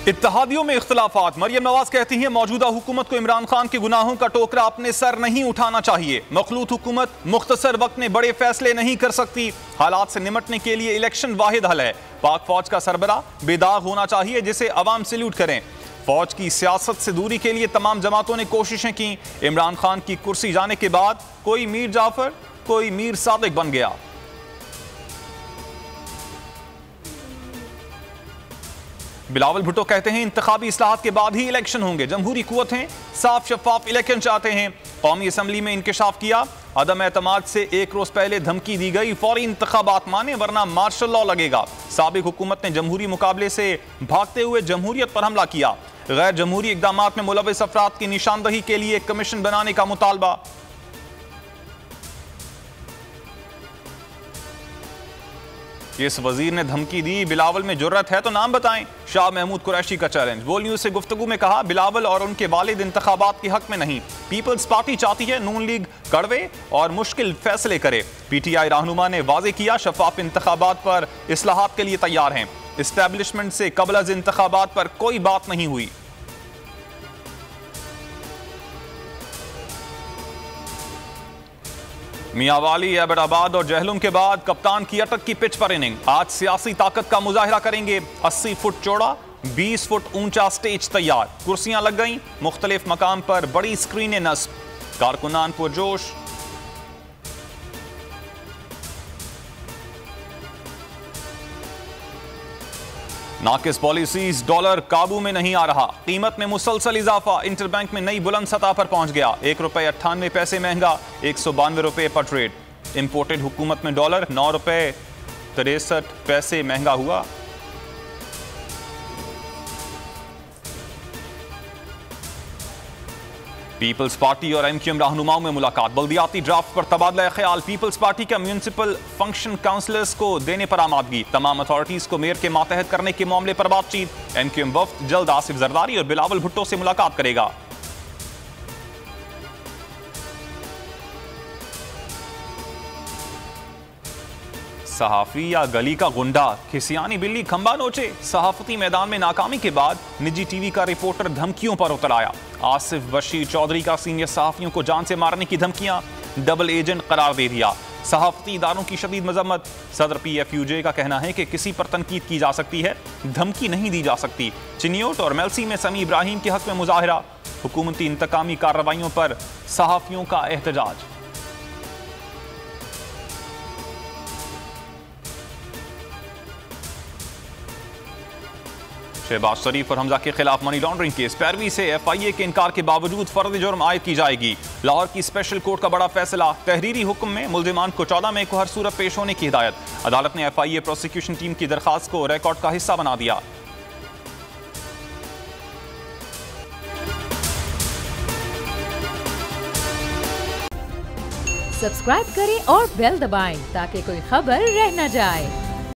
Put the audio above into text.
इत्तेहादियों में इख्तिलाफात। मरियम नवाज कहती हैं मौजूदा हुकूमत को इमरान खान के गुनाहों का टोकरा अपने सर नहीं उठाना चाहिए। मखलूत हुकूमत मुख्तसर वक्त में बड़े फैसले नहीं कर सकती। हालात से निमटने के लिए इलेक्शन वाहिद हल है। पाक फौज का सरबरा बेदाग होना चाहिए जिसे अवाम सैल्यूट करें। फौज की सियासत से दूरी के लिए तमाम जमातों ने कोशिशें की। इमरान खान की कुर्सी जाने के बाद कोई मीर जाफर कोई मीर सादिक बन गया। बिलावल भुट्टो कहते हैं इंतखाबी इस्लाहात के बाद ही इलेक्शन होंगे। जमहूरी कुव्वतें साफ शफाफ इलेक्शन चाहते हैं। कौमी असम्बली में इंकशाफ किया। अदम एतमाद से एक रोज पहले धमकी दी गई फौरी इंतखाबात माने वरना मार्शल लॉ लगेगा। साबिक हुकूमत ने जमहूरी मुकाबले से भागते हुए जमहूरियत पर हमला किया। गैर जमहूरी इकदामात में मुलविस अफराद की निशानदही के लिए कमीशन बनाने का मुतालबा। इस वजीर ने धमकी दी, बिलावल में जुर्रत है तो नाम बताएं। शाह महमूद कुरैशी का चैलेंज। बोल न्यूज से गुफ्तगू में कहा बिलावल और उनके वालिद इंतखाबात के हक में नहीं। पीपल्स पार्टी चाहती है नून लीग कड़वे और मुश्किल फैसले करे। पीटीआई रहनुमा ने वाजे किया शफाफ इंतखाबात पर इस्लाहात के लिए तैयार हैं। इस्टेब्लिशमेंट से कबल अज इंतखाबात पर कोई बात नहीं हुई। मियांवाली, एबटाबाद और जहलुम के बाद कप्तान की अटक की पिच पर इनिंग। आज सियासी ताकत का मुजाहिरा करेंगे। 80 फुट चौड़ा 20 फुट ऊंचा स्टेज तैयार। कुर्सियां लग गईं। मुख्तलिफ मकाम पर बड़ी स्क्रीनें नस्ब। कारकुनान पुरजोश। नाकिस पॉलिसीज, डॉलर काबू में नहीं आ रहा। कीमत में मुसलसल इजाफा। इंटरबैंक में नई बुलंद सतह पर पहुंच गया। ₹1.98 महंगा, 192 रुपए पर ट्रेड। इंपोर्टेड हुकूमत में डॉलर ₹9.63 महंगा हुआ। पीपल्स पार्टी और एमक्यूएम रहनुमाओं में मुलाकात। बल्दियाती ड्राफ्ट पर तबादला ख्याल। पीपल्स पार्टी का म्यूनिसिपल फंक्शन काउंसलर्स को देने पर आमादगी। तमाम अथॉरिटीज को मेयर के मातहत करने के मामले पर बातचीत। एमक्यूएम वफ्द जल्द आसिफ जरदारी और बिलावल भुट्टो से मुलाकात करेगा। सहाफी या गली का गुंडा, खिसियानी बिल्ली खंबा नोचे। सहाफती मैदान में नाकामी के बाद निजी टीवी का रिपोर्टर धमकियों पर उतर आया। आसिफ बशीर चौधरी का सीनियर सहाफियों को जान से मारने की धमकियां, डबल एजेंट करार दे दिया। सहाफती इदारों की शदीद मजम्मत। सदर PFUJ का कहना है कि किसी पर तनकीद की जा सकती है, धमकी नहीं दी जा सकती। चिन्योट और मेलसी में समी इब्राहिम के हक में मुजाहिरा। हुकूमती इंतकामी कार्रवाइयों पर सहाफियों का एहतजाज। शहबाज शरीफ और हमजा के खिलाफ मनी लॉन्ड्रिंग केस। पैरवी से FIA के इनकार के बावजूद फर्द जुर्म आयद की जाएगी। लाहौर की स्पेशल कोर्ट का बड़ा फैसला। तहरीरी हुक्म में मुल्जिमान को 14 मई को हर सूरत पेश होने की हिदायत। अदालत ने FIA प्रोसिक्यूशन टीम की दरखास्त को रिकॉर्ड का हिस्सा बना दिया। सब्सक्राइब करें और बेल दबाएं ताकि कोई खबर रह न जाए।